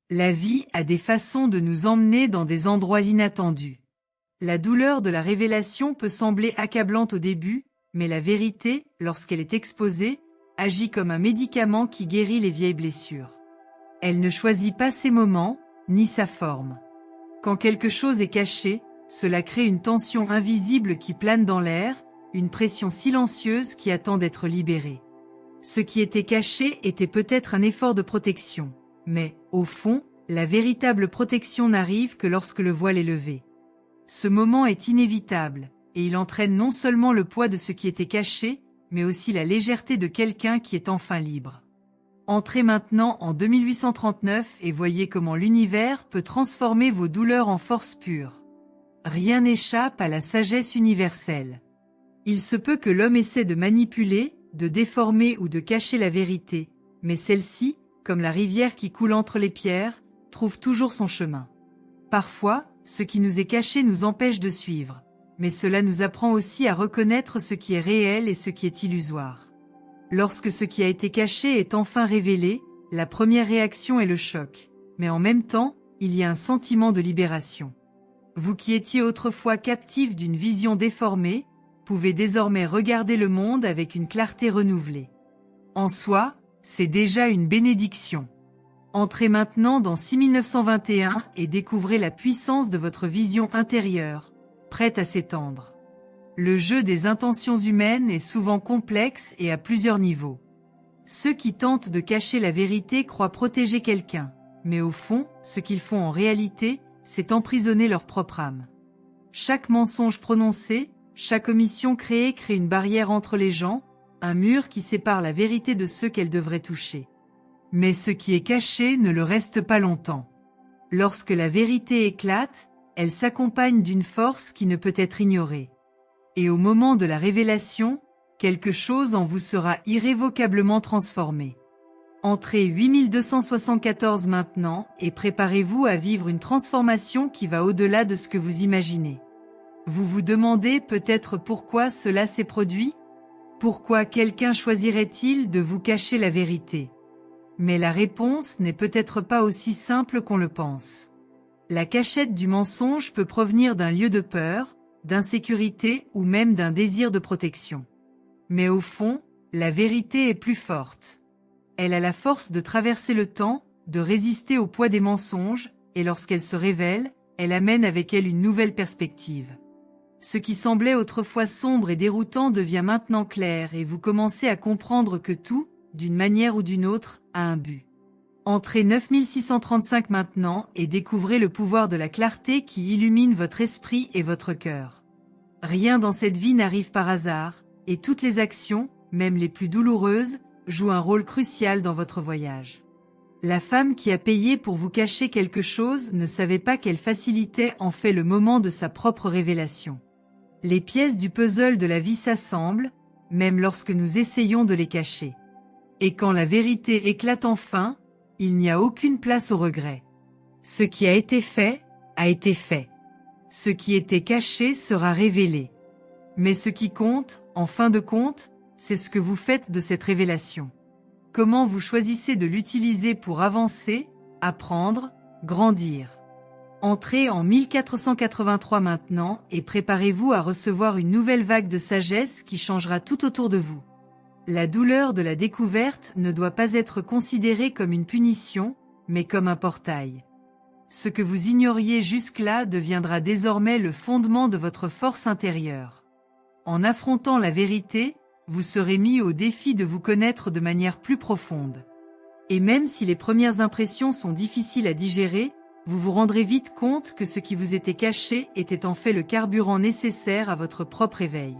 La vie a des façons de nous emmener dans des endroits inattendus. La douleur de la révélation peut sembler accablante au début, mais la vérité, lorsqu'elle est exposée, agit comme un médicament qui guérit les vieilles blessures. Elle ne choisit pas ses moments, ni sa forme. Quand quelque chose est caché, cela crée une tension invisible qui plane dans l'air, une pression silencieuse qui attend d'être libérée. Ce qui était caché était peut-être un effort de protection, mais, au fond, la véritable protection n'arrive que lorsque le voile est levé. Ce moment est inévitable, et il entraîne non seulement le poids de ce qui était caché, mais aussi la légèreté de quelqu'un qui est enfin libre. Entrez maintenant en 2839 et voyez comment l'univers peut transformer vos douleurs en force pure. Rien n'échappe à la sagesse universelle. Il se peut que l'homme essaie de manipuler, de déformer ou de cacher la vérité, mais celle-ci, comme la rivière qui coule entre les pierres, trouve toujours son chemin. Parfois, ce qui nous est caché nous empêche de suivre, mais cela nous apprend aussi à reconnaître ce qui est réel et ce qui est illusoire. Lorsque ce qui a été caché est enfin révélé, la première réaction est le choc, mais en même temps, il y a un sentiment de libération. Vous qui étiez autrefois captif d'une vision déformée, pouvez désormais regarder le monde avec une clarté renouvelée. En soi, c'est déjà une bénédiction. Entrez maintenant dans 6921 et découvrez la puissance de votre vision intérieure, prête à s'étendre. Le jeu des intentions humaines est souvent complexe et à plusieurs niveaux. Ceux qui tentent de cacher la vérité croient protéger quelqu'un, mais au fond, ce qu'ils font en réalité, c'est emprisonner leur propre âme. Chaque mensonge prononcé, chaque omission créée crée une barrière entre les gens, un mur qui sépare la vérité de ceux qu'elle devrait toucher. Mais ce qui est caché ne le reste pas longtemps. Lorsque la vérité éclate, elle s'accompagne d'une force qui ne peut être ignorée. Et au moment de la révélation, quelque chose en vous sera irrévocablement transformé. Entrez 8274 maintenant et préparez-vous à vivre une transformation qui va au-delà de ce que vous imaginez. Vous vous demandez peut-être pourquoi cela s'est produit? Pourquoi quelqu'un choisirait-il de vous cacher la vérité? Mais la réponse n'est peut-être pas aussi simple qu'on le pense. La cachette du mensonge peut provenir d'un lieu de peur, d'insécurité ou même d'un désir de protection. Mais au fond, la vérité est plus forte. Elle a la force de traverser le temps, de résister au poids des mensonges, et lorsqu'elle se révèle, elle amène avec elle une nouvelle perspective. Ce qui semblait autrefois sombre et déroutant devient maintenant clair et vous commencez à comprendre que tout, d'une manière ou d'une autre, a un but. Entrez 9635 maintenant et découvrez le pouvoir de la clarté qui illumine votre esprit et votre cœur. Rien dans cette vie n'arrive par hasard, et toutes les actions, même les plus douloureuses, jouent un rôle crucial dans votre voyage. La femme qui a payé pour vous cacher quelque chose ne savait pas qu'elle facilitait en fait le moment de sa propre révélation. Les pièces du puzzle de la vie s'assemblent, même lorsque nous essayons de les cacher. Et quand la vérité éclate enfin, il n'y a aucune place au regret. Ce qui a été fait, a été fait. Ce qui était caché sera révélé. Mais ce qui compte, en fin de compte, c'est ce que vous faites de cette révélation. Comment vous choisissez de l'utiliser pour avancer, apprendre, grandir. Entrez en 1483 maintenant et préparez-vous à recevoir une nouvelle vague de sagesse qui changera tout autour de vous. La douleur de la découverte ne doit pas être considérée comme une punition, mais comme un portail. Ce que vous ignoriez jusque-là deviendra désormais le fondement de votre force intérieure. En affrontant la vérité, vous serez mis au défi de vous connaître de manière plus profonde. Et même si les premières impressions sont difficiles à digérer, vous vous rendrez vite compte que ce qui vous était caché était en fait le carburant nécessaire à votre propre éveil.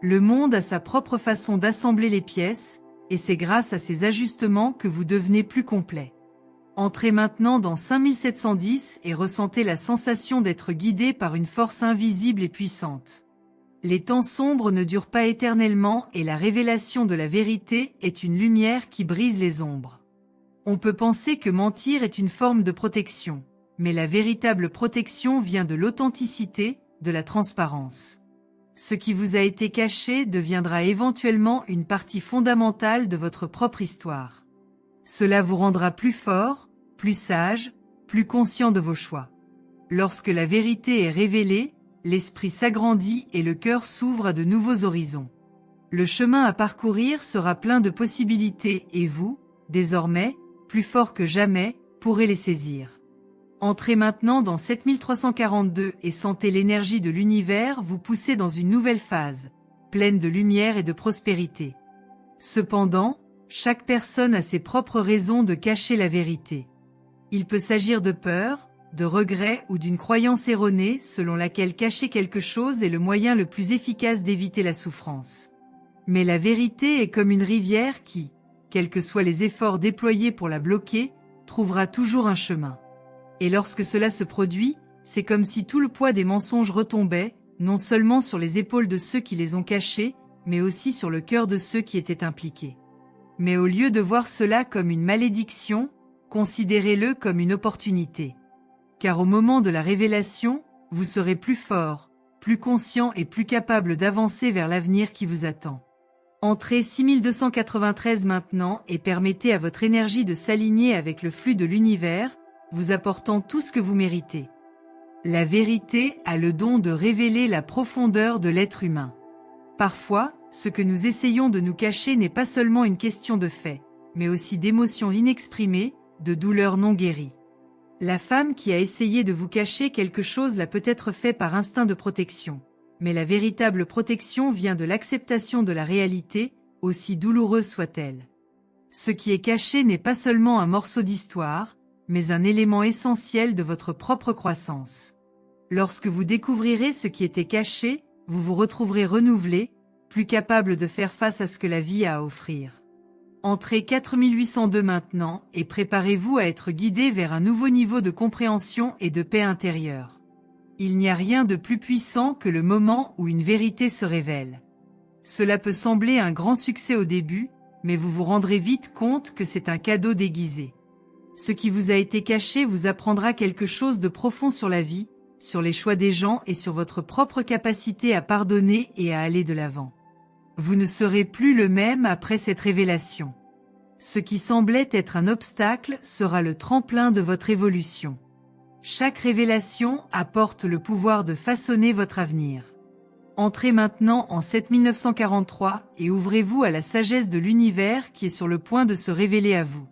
Le monde a sa propre façon d'assembler les pièces, et c'est grâce à ces ajustements que vous devenez plus complet. Entrez maintenant dans 5710 et ressentez la sensation d'être guidé par une force invisible et puissante. Les temps sombres ne durent pas éternellement et la révélation de la vérité est une lumière qui brise les ombres. On peut penser que mentir est une forme de protection, mais la véritable protection vient de l'authenticité, de la transparence. Ce qui vous a été caché deviendra éventuellement une partie fondamentale de votre propre histoire. Cela vous rendra plus fort, plus sage, plus conscient de vos choix. Lorsque la vérité est révélée, l'esprit s'agrandit et le cœur s'ouvre à de nouveaux horizons. Le chemin à parcourir sera plein de possibilités et vous, désormais, plus fort que jamais, pourrez les saisir. Entrez maintenant dans 7342 et sentez l'énergie de l'univers vous pousser dans une nouvelle phase, pleine de lumière et de prospérité. Cependant, chaque personne a ses propres raisons de cacher la vérité. Il peut s'agir de peur, de regret ou d'une croyance erronée selon laquelle cacher quelque chose est le moyen le plus efficace d'éviter la souffrance. Mais la vérité est comme une rivière qui, quels que soient les efforts déployés pour la bloquer, trouvera toujours un chemin. Et lorsque cela se produit, c'est comme si tout le poids des mensonges retombait, non seulement sur les épaules de ceux qui les ont cachés, mais aussi sur le cœur de ceux qui étaient impliqués. Mais au lieu de voir cela comme une malédiction, considérez-le comme une opportunité. Car au moment de la révélation, vous serez plus fort, plus conscient et plus capable d'avancer vers l'avenir qui vous attend. Entrez 6293 maintenant et permettez à votre énergie de s'aligner avec le flux de l'univers, vous apportant tout ce que vous méritez. La vérité a le don de révéler la profondeur de l'être humain. Parfois, ce que nous essayons de nous cacher n'est pas seulement une question de fait, mais aussi d'émotions inexprimées, de douleurs non guéries. La femme qui a essayé de vous cacher quelque chose l'a peut-être fait par instinct de protection, mais la véritable protection vient de l'acceptation de la réalité, aussi douloureuse soit-elle. Ce qui est caché n'est pas seulement un morceau d'histoire, mais un élément essentiel de votre propre croissance. Lorsque vous découvrirez ce qui était caché, vous vous retrouverez renouvelé, plus capable de faire face à ce que la vie a à offrir. Entrez 4802 maintenant et préparez-vous à être guidé vers un nouveau niveau de compréhension et de paix intérieure. Il n'y a rien de plus puissant que le moment où une vérité se révèle. Cela peut sembler un grand succès au début, mais vous vous rendrez vite compte que c'est un cadeau déguisé. Ce qui vous a été caché vous apprendra quelque chose de profond sur la vie, sur les choix des gens et sur votre propre capacité à pardonner et à aller de l'avant. Vous ne serez plus le même après cette révélation. Ce qui semblait être un obstacle sera le tremplin de votre évolution. Chaque révélation apporte le pouvoir de façonner votre avenir. Entrez maintenant en 7943 et ouvrez-vous à la sagesse de l'univers qui est sur le point de se révéler à vous.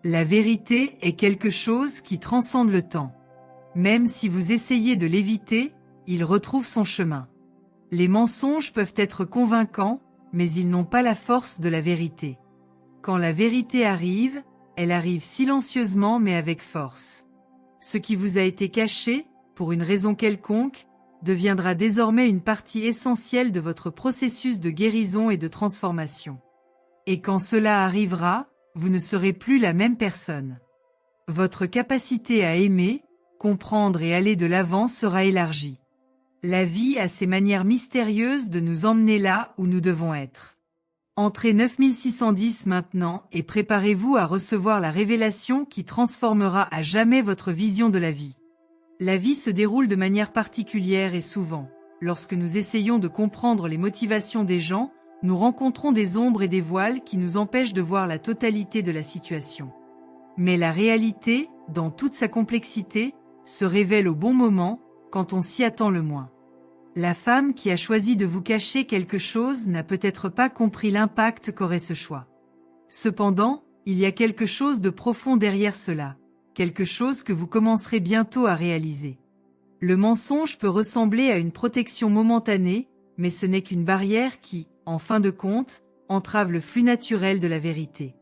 La vérité est quelque chose qui transcende le temps. Même si vous essayez de l'éviter, il retrouve son chemin. Les mensonges peuvent être convaincants, mais ils n'ont pas la force de la vérité. Quand la vérité arrive, elle arrive silencieusement mais avec force. Ce qui vous a été caché, pour une raison quelconque, deviendra désormais une partie essentielle de votre processus de guérison et de transformation. Et quand cela arrivera, vous ne serez plus la même personne. Votre capacité à aimer, comprendre et aller de l'avant sera élargie. La vie a ses manières mystérieuses de nous emmener là où nous devons être. Entrez 9610 maintenant et préparez-vous à recevoir la révélation qui transformera à jamais votre vision de la vie. La vie se déroule de manière particulière et souvent, lorsque nous essayons de comprendre les motivations des gens, nous rencontrons des ombres et des voiles qui nous empêchent de voir la totalité de la situation. Mais la réalité, dans toute sa complexité, se révèle au bon moment, quand on s'y attend le moins. La femme qui a choisi de vous cacher quelque chose n'a peut-être pas compris l'impact qu'aurait ce choix. Cependant, il y a quelque chose de profond derrière cela, quelque chose que vous commencerez bientôt à réaliser. Le mensonge peut ressembler à une protection momentanée, mais ce n'est qu'une barrière qui, en fin de compte, entrave le flux naturel de la vérité.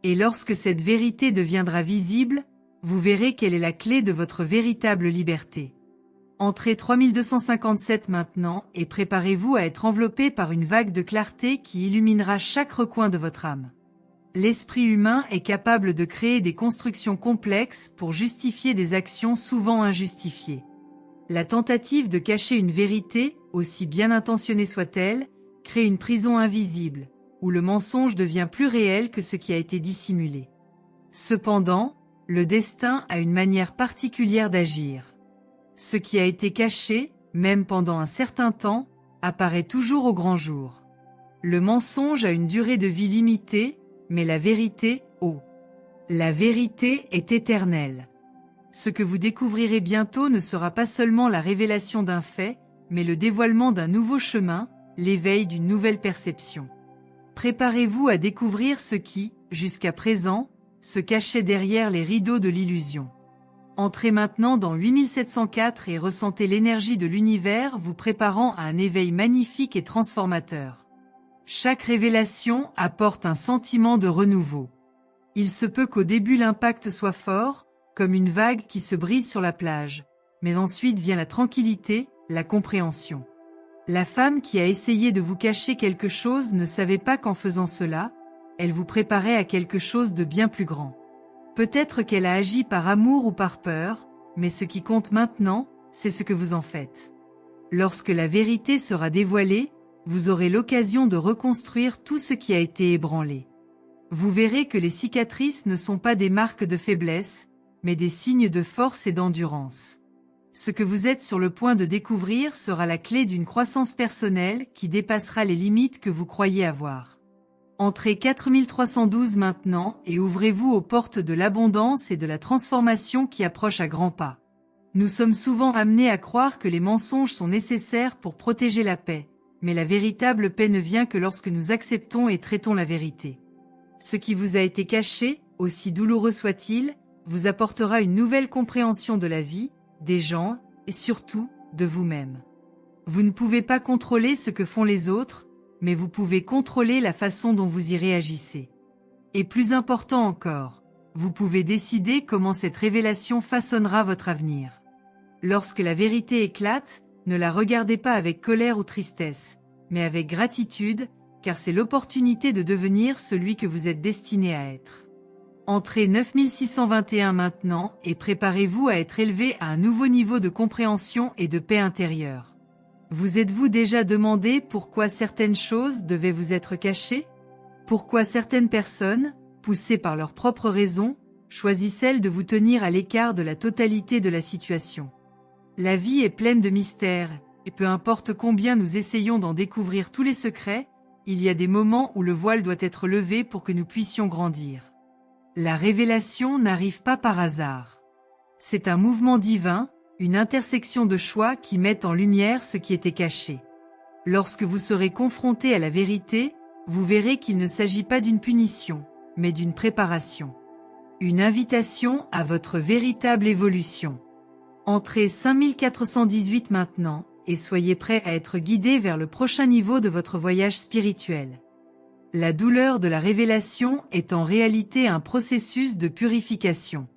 Et lorsque cette vérité deviendra visible, vous verrez quelle est la clé de votre véritable liberté. Entrez 3257 maintenant et préparez-vous à être enveloppé par une vague de clarté qui illuminera chaque recoin de votre âme. L'esprit humain est capable de créer des constructions complexes pour justifier des actions souvent injustifiées. La tentative de cacher une vérité, aussi bien intentionnée soit-elle, crée une prison invisible, où le mensonge devient plus réel que ce qui a été dissimulé. Cependant, le destin a une manière particulière d'agir. Ce qui a été caché, même pendant un certain temps, apparaît toujours au grand jour. Le mensonge a une durée de vie limitée, mais la vérité, oh. La vérité est éternelle. Ce que vous découvrirez bientôt ne sera pas seulement la révélation d'un fait, mais le dévoilement d'un nouveau chemin, l'éveil d'une nouvelle perception. Préparez-vous à découvrir ce qui, jusqu'à présent, se cachait derrière les rideaux de l'illusion. Entrez maintenant dans 8704 et ressentez l'énergie de l'univers vous préparant à un éveil magnifique et transformateur. Chaque révélation apporte un sentiment de renouveau. Il se peut qu'au début l'impact soit fort, comme une vague qui se brise sur la plage, mais ensuite vient la tranquillité, la compréhension. La femme qui a essayé de vous cacher quelque chose ne savait pas qu'en faisant cela, elle vous préparait à quelque chose de bien plus grand. Peut-être qu'elle a agi par amour ou par peur, mais ce qui compte maintenant, c'est ce que vous en faites. Lorsque la vérité sera dévoilée, vous aurez l'occasion de reconstruire tout ce qui a été ébranlé. Vous verrez que les cicatrices ne sont pas des marques de faiblesse, mais des signes de force et d'endurance. Ce que vous êtes sur le point de découvrir sera la clé d'une croissance personnelle qui dépassera les limites que vous croyez avoir. Entrez 4312 maintenant et ouvrez-vous aux portes de l'abondance et de la transformation qui approchent à grands pas. Nous sommes souvent amenés à croire que les mensonges sont nécessaires pour protéger la paix, mais la véritable paix ne vient que lorsque nous acceptons et traitons la vérité. Ce qui vous a été caché, aussi douloureux soit-il, vous apportera une nouvelle compréhension de la vie, des gens, et surtout, de vous-même. Vous ne pouvez pas contrôler ce que font les autres, mais vous pouvez contrôler la façon dont vous y réagissez. Et plus important encore, vous pouvez décider comment cette révélation façonnera votre avenir. Lorsque la vérité éclate, ne la regardez pas avec colère ou tristesse, mais avec gratitude, car c'est l'opportunité de devenir celui que vous êtes destiné à être. Entrez 9621 maintenant et préparez-vous à être élevé à un nouveau niveau de compréhension et de paix intérieure. Vous êtes-vous déjà demandé pourquoi certaines choses devaient vous être cachées? Pourquoi certaines personnes, poussées par leurs propres raisons, choisissent-elles de vous tenir à l'écart de la totalité de la situation? La vie est pleine de mystères, et peu importe combien nous essayons d'en découvrir tous les secrets, il y a des moments où le voile doit être levé pour que nous puissions grandir. La révélation n'arrive pas par hasard. C'est un mouvement divin, une intersection de choix qui met en lumière ce qui était caché. Lorsque vous serez confronté à la vérité, vous verrez qu'il ne s'agit pas d'une punition, mais d'une préparation. Une invitation à votre véritable évolution. Entrez 5418 maintenant, et soyez prêts à être guidés vers le prochain niveau de votre voyage spirituel. La douleur de la révélation est en réalité un processus de purification.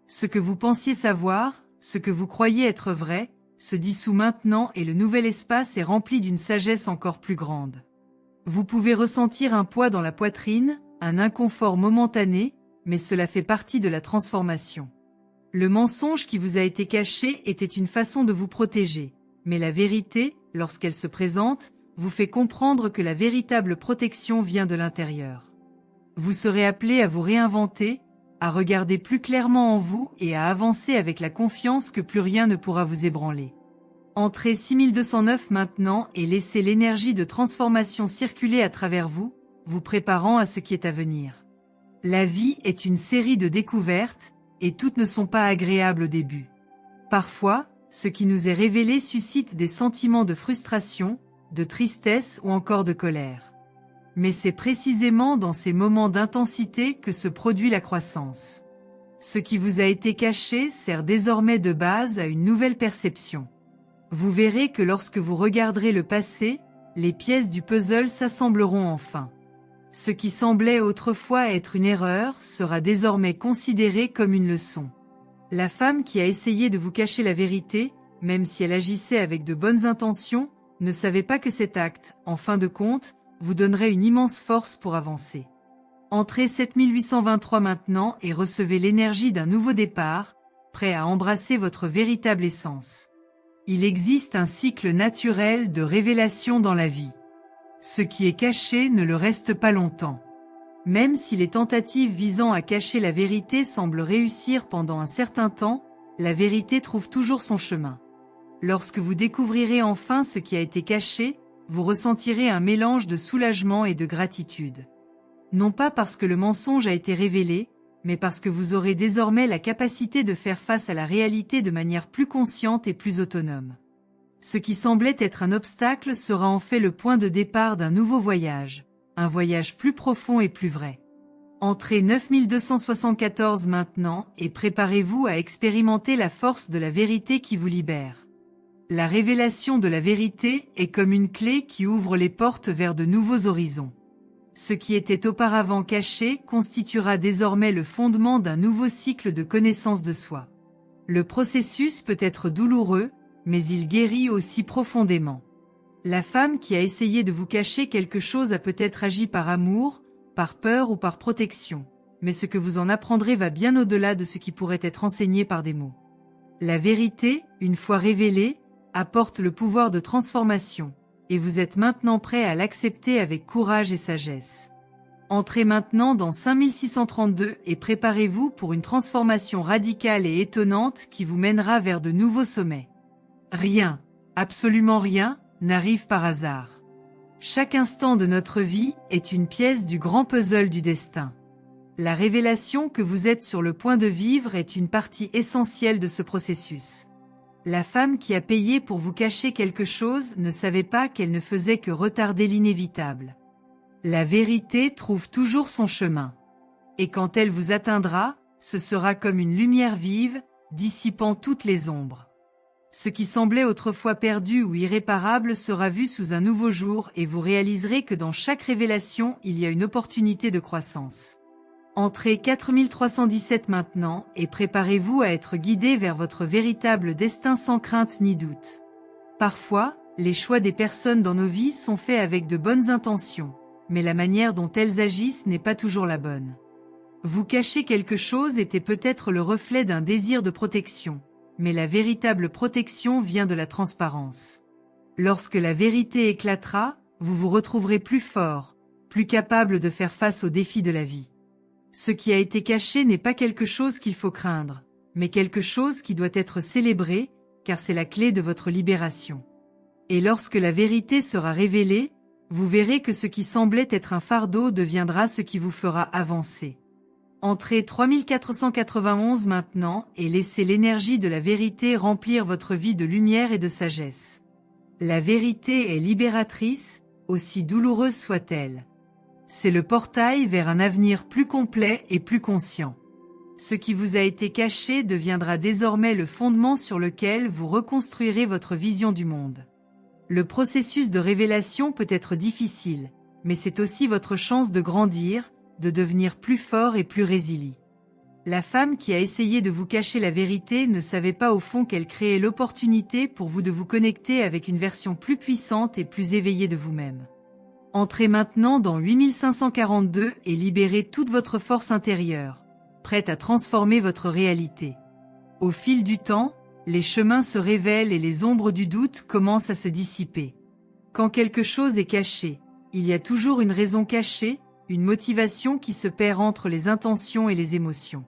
Ce que vous pensiez savoir, ce que vous croyez être vrai, se dissout maintenant et le nouvel espace est rempli d'une sagesse encore plus grande. Vous pouvez ressentir un poids dans la poitrine, un inconfort momentané, mais cela fait partie de la transformation. Le mensonge qui vous a été caché était une façon de vous protéger, mais la vérité, lorsqu'elle se présente, vous fait comprendre que la véritable protection vient de l'intérieur. Vous serez appelé à vous réinventer, à regarder plus clairement en vous et à avancer avec la confiance que plus rien ne pourra vous ébranler. Entrez 6209 maintenant et laissez l'énergie de transformation circuler à travers vous, vous préparant à ce qui est à venir. La vie est une série de découvertes, et toutes ne sont pas agréables au début. Parfois, ce qui nous est révélé suscite des sentiments de frustration, de tristesse ou encore de colère. Mais c'est précisément dans ces moments d'intensité que se produit la croissance. Ce qui vous a été caché sert désormais de base à une nouvelle perception. Vous verrez que lorsque vous regarderez le passé, les pièces du puzzle s'assembleront enfin. Ce qui semblait autrefois être une erreur sera désormais considéré comme une leçon. La femme qui a essayé de vous cacher la vérité, même si elle agissait avec de bonnes intentions, ne savait pas que cet acte, en fin de compte, vous donnerait une immense force pour avancer. Entrez 7823 maintenant et recevez l'énergie d'un nouveau départ, prêt à embrasser votre véritable essence. Il existe un cycle naturel de révélation dans la vie. Ce qui est caché ne le reste pas longtemps. Même si les tentatives visant à cacher la vérité semblent réussir pendant un certain temps, la vérité trouve toujours son chemin. Lorsque vous découvrirez enfin ce qui a été caché, vous ressentirez un mélange de soulagement et de gratitude. Non pas parce que le mensonge a été révélé, mais parce que vous aurez désormais la capacité de faire face à la réalité de manière plus consciente et plus autonome. Ce qui semblait être un obstacle sera en fait le point de départ d'un nouveau voyage, un voyage plus profond et plus vrai. Entrez 9274 maintenant et préparez-vous à expérimenter la force de la vérité qui vous libère. La révélation de la vérité est comme une clé qui ouvre les portes vers de nouveaux horizons. Ce qui était auparavant caché constituera désormais le fondement d'un nouveau cycle de connaissance de soi. Le processus peut être douloureux, mais il guérit aussi profondément. La femme qui a essayé de vous cacher quelque chose a peut-être agi par amour, par peur ou par protection, mais ce que vous en apprendrez va bien au-delà de ce qui pourrait être enseigné par des mots. La vérité, une fois révélée, apporte le pouvoir de transformation, et vous êtes maintenant prêt à l'accepter avec courage et sagesse. Entrez maintenant dans 5632 et préparez-vous pour une transformation radicale et étonnante qui vous mènera vers de nouveaux sommets. Rien, absolument rien, n'arrive par hasard. Chaque instant de notre vie est une pièce du grand puzzle du destin. La révélation que vous êtes sur le point de vivre est une partie essentielle de ce processus. La femme qui a payé pour vous cacher quelque chose ne savait pas qu'elle ne faisait que retarder l'inévitable. La vérité trouve toujours son chemin. Et quand elle vous atteindra, ce sera comme une lumière vive, dissipant toutes les ombres. Ce qui semblait autrefois perdu ou irréparable sera vu sous un nouveau jour et vous réaliserez que dans chaque révélation, il y a une opportunité de croissance. Entrez 4317 maintenant et préparez-vous à être guidé vers votre véritable destin sans crainte ni doute. Parfois, les choix des personnes dans nos vies sont faits avec de bonnes intentions, mais la manière dont elles agissent n'est pas toujours la bonne. Vous cacher quelque chose était peut-être le reflet d'un désir de protection, mais la véritable protection vient de la transparence. Lorsque la vérité éclatera, vous vous retrouverez plus fort, plus capable de faire face aux défis de la vie. Ce qui a été caché n'est pas quelque chose qu'il faut craindre, mais quelque chose qui doit être célébré, car c'est la clé de votre libération. Et lorsque la vérité sera révélée, vous verrez que ce qui semblait être un fardeau deviendra ce qui vous fera avancer. Entrez 3491 maintenant et laissez l'énergie de la vérité remplir votre vie de lumière et de sagesse. La vérité est libératrice, aussi douloureuse soit-elle. C'est le portail vers un avenir plus complet et plus conscient. Ce qui vous a été caché deviendra désormais le fondement sur lequel vous reconstruirez votre vision du monde. Le processus de révélation peut être difficile, mais c'est aussi votre chance de grandir, de devenir plus fort et plus résilient. La femme qui a essayé de vous cacher la vérité ne savait pas au fond qu'elle créait l'opportunité pour vous de vous connecter avec une version plus puissante et plus éveillée de vous-même. Entrez maintenant dans 8542 et libérez toute votre force intérieure, prête à transformer votre réalité. Au fil du temps, les chemins se révèlent et les ombres du doute commencent à se dissiper. Quand quelque chose est caché, il y a toujours une raison cachée, une motivation qui se perd entre les intentions et les émotions.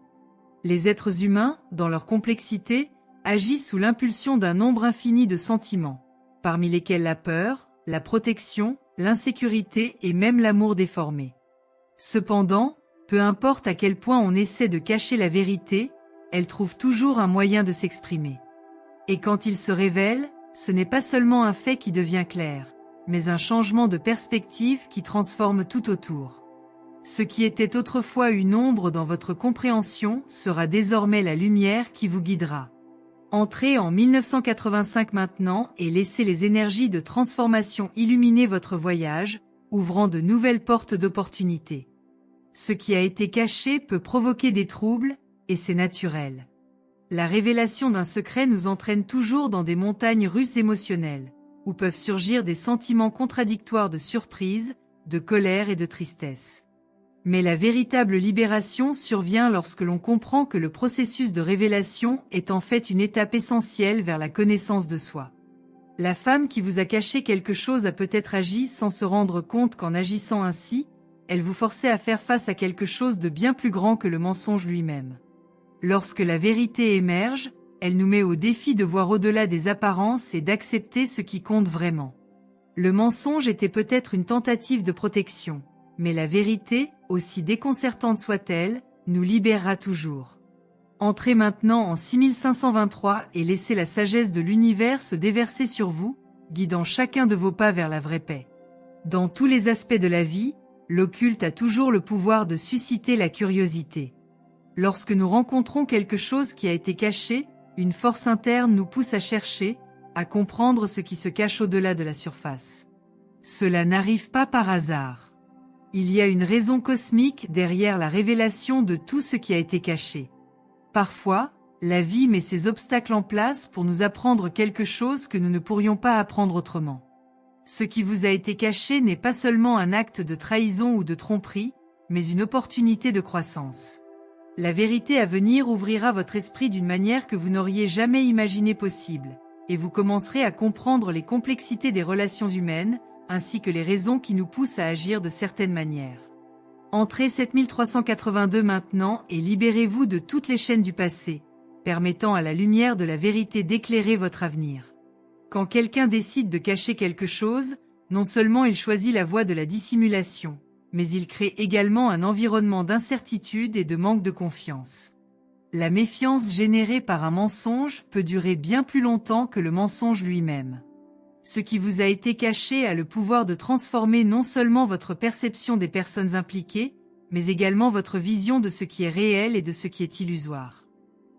Les êtres humains, dans leur complexité, agissent sous l'impulsion d'un nombre infini de sentiments, parmi lesquels la peur, la protection, l'insécurité et même l'amour déformé. Cependant, peu importe à quel point on essaie de cacher la vérité, elle trouve toujours un moyen de s'exprimer. Et quand il se révèle, ce n'est pas seulement un fait qui devient clair, mais un changement de perspective qui transforme tout autour. Ce qui était autrefois une ombre dans votre compréhension sera désormais la lumière qui vous guidera. Entrez en 1985 maintenant et laissez les énergies de transformation illuminer votre voyage, ouvrant de nouvelles portes d'opportunités. Ce qui a été caché peut provoquer des troubles, et c'est naturel. La révélation d'un secret nous entraîne toujours dans des montagnes russes émotionnelles, où peuvent surgir des sentiments contradictoires de surprise, de colère et de tristesse. Mais la véritable libération survient lorsque l'on comprend que le processus de révélation est en fait une étape essentielle vers la connaissance de soi. La femme qui vous a caché quelque chose a peut-être agi sans se rendre compte qu'en agissant ainsi, elle vous forçait à faire face à quelque chose de bien plus grand que le mensonge lui-même. Lorsque la vérité émerge, elle nous met au défi de voir au-delà des apparences et d'accepter ce qui compte vraiment. Le mensonge était peut-être une tentative de protection, mais la vérité, aussi déconcertante soit-elle, nous libérera toujours. Entrez maintenant en 6523 et laissez la sagesse de l'univers se déverser sur vous, guidant chacun de vos pas vers la vraie paix. Dans tous les aspects de la vie, l'occulte a toujours le pouvoir de susciter la curiosité. Lorsque nous rencontrons quelque chose qui a été caché, une force interne nous pousse à chercher, à comprendre ce qui se cache au-delà de la surface. Cela n'arrive pas par hasard. Il y a une raison cosmique derrière la révélation de tout ce qui a été caché. Parfois, la vie met ses obstacles en place pour nous apprendre quelque chose que nous ne pourrions pas apprendre autrement. Ce qui vous a été caché n'est pas seulement un acte de trahison ou de tromperie, mais une opportunité de croissance. La vérité à venir ouvrira votre esprit d'une manière que vous n'auriez jamais imaginé possible, et vous commencerez à comprendre les complexités des relations humaines, ainsi que les raisons qui nous poussent à agir de certaines manières. Entrez 7382 maintenant et libérez-vous de toutes les chaînes du passé, permettant à la lumière de la vérité d'éclairer votre avenir. Quand quelqu'un décide de cacher quelque chose, non seulement il choisit la voie de la dissimulation, mais il crée également un environnement d'incertitude et de manque de confiance. La méfiance générée par un mensonge peut durer bien plus longtemps que le mensonge lui-même. Ce qui vous a été caché a le pouvoir de transformer non seulement votre perception des personnes impliquées, mais également votre vision de ce qui est réel et de ce qui est illusoire.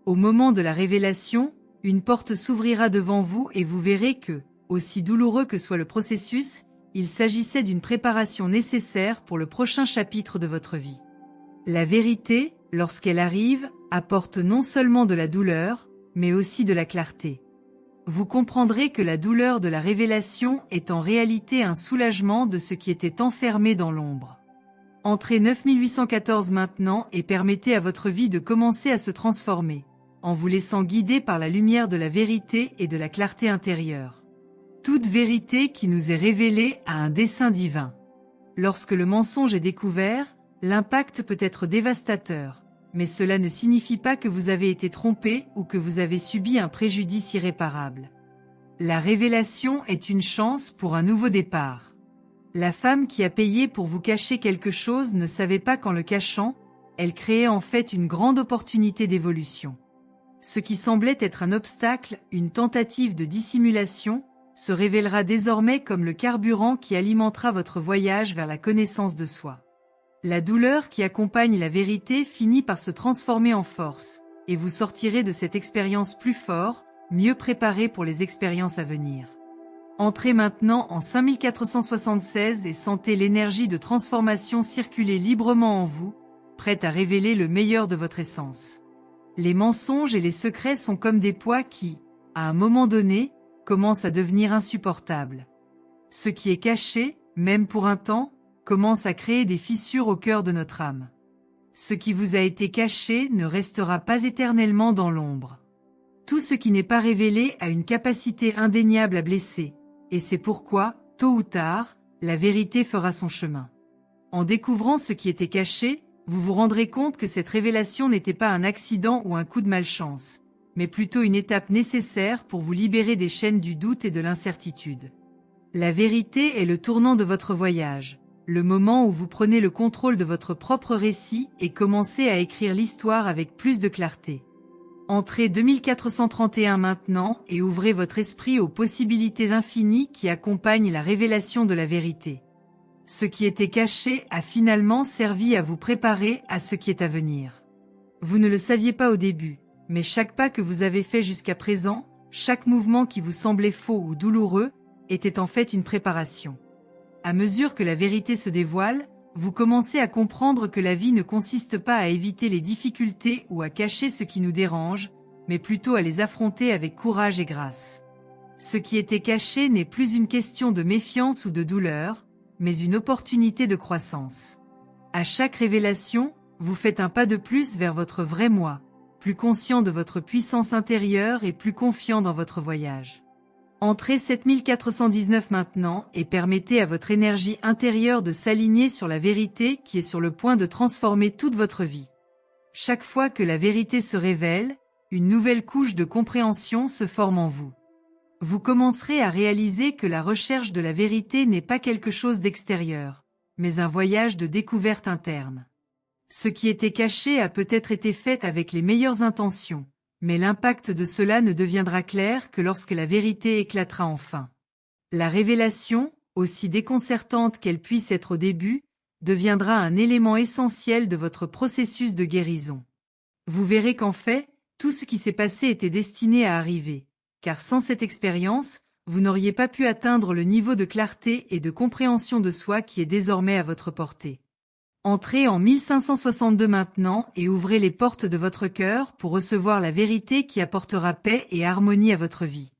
Au moment de la révélation, une porte s'ouvrira devant vous et vous verrez que, aussi douloureux que soit le processus, il s'agissait d'une préparation nécessaire pour le prochain chapitre de votre vie. La vérité, lorsqu'elle arrive, apporte non seulement de la douleur, mais aussi de la clarté. Vous comprendrez que la douleur de la révélation est en réalité un soulagement de ce qui était enfermé dans l'ombre. Entrez 9814 maintenant et permettez à votre vie de commencer à se transformer, en vous laissant guider par la lumière de la vérité et de la clarté intérieure. Toute vérité qui nous est révélée a un dessein divin. Lorsque le mensonge est découvert, l'impact peut être dévastateur, mais cela ne signifie pas que vous avez été trompé ou que vous avez subi un préjudice irréparable. La révélation est une chance pour un nouveau départ. La femme qui a payé pour vous cacher quelque chose ne savait pas qu'en le cachant, elle créait en fait une grande opportunité d'évolution. Ce qui semblait être un obstacle, une tentative de dissimulation, se révélera désormais comme le carburant qui alimentera votre voyage vers la connaissance de soi. La douleur qui accompagne la vérité finit par se transformer en force, et vous sortirez de cette expérience plus fort, mieux préparé pour les expériences à venir. Entrez maintenant en 5476 et sentez l'énergie de transformation circuler librement en vous, prête à révéler le meilleur de votre essence. Les mensonges et les secrets sont comme des poids qui, à un moment donné, commencent à devenir insupportables. Ce qui est caché, même pour un temps, commence à créer des fissures au cœur de notre âme. Ce qui vous a été caché ne restera pas éternellement dans l'ombre. Tout ce qui n'est pas révélé a une capacité indéniable à blesser, et c'est pourquoi, tôt ou tard, la vérité fera son chemin. En découvrant ce qui était caché, vous vous rendrez compte que cette révélation n'était pas un accident ou un coup de malchance, mais plutôt une étape nécessaire pour vous libérer des chaînes du doute et de l'incertitude. La vérité est le tournant de votre voyage, le moment où vous prenez le contrôle de votre propre récit et commencez à écrire l'histoire avec plus de clarté. Entrez 2431 maintenant et ouvrez votre esprit aux possibilités infinies qui accompagnent la révélation de la vérité. Ce qui était caché a finalement servi à vous préparer à ce qui est à venir. Vous ne le saviez pas au début, mais chaque pas que vous avez fait jusqu'à présent, chaque mouvement qui vous semblait faux ou douloureux, était en fait une préparation. À mesure que la vérité se dévoile, vous commencez à comprendre que la vie ne consiste pas à éviter les difficultés ou à cacher ce qui nous dérange, mais plutôt à les affronter avec courage et grâce. Ce qui était caché n'est plus une question de méfiance ou de douleur, mais une opportunité de croissance. À chaque révélation, vous faites un pas de plus vers votre vrai moi, plus conscient de votre puissance intérieure et plus confiant dans votre voyage. Entrez 7419 maintenant et permettez à votre énergie intérieure de s'aligner sur la vérité qui est sur le point de transformer toute votre vie. Chaque fois que la vérité se révèle, une nouvelle couche de compréhension se forme en vous. Vous commencerez à réaliser que la recherche de la vérité n'est pas quelque chose d'extérieur, mais un voyage de découverte interne. Ce qui était caché a peut-être été fait avec les meilleures intentions, mais l'impact de cela ne deviendra clair que lorsque la vérité éclatera enfin. La révélation, aussi déconcertante qu'elle puisse être au début, deviendra un élément essentiel de votre processus de guérison. Vous verrez qu'en fait, tout ce qui s'est passé était destiné à arriver, car sans cette expérience, vous n'auriez pas pu atteindre le niveau de clarté et de compréhension de soi qui est désormais à votre portée. Entrez en 1562 maintenant et ouvrez les portes de votre cœur pour recevoir la vérité qui apportera paix et harmonie à votre vie.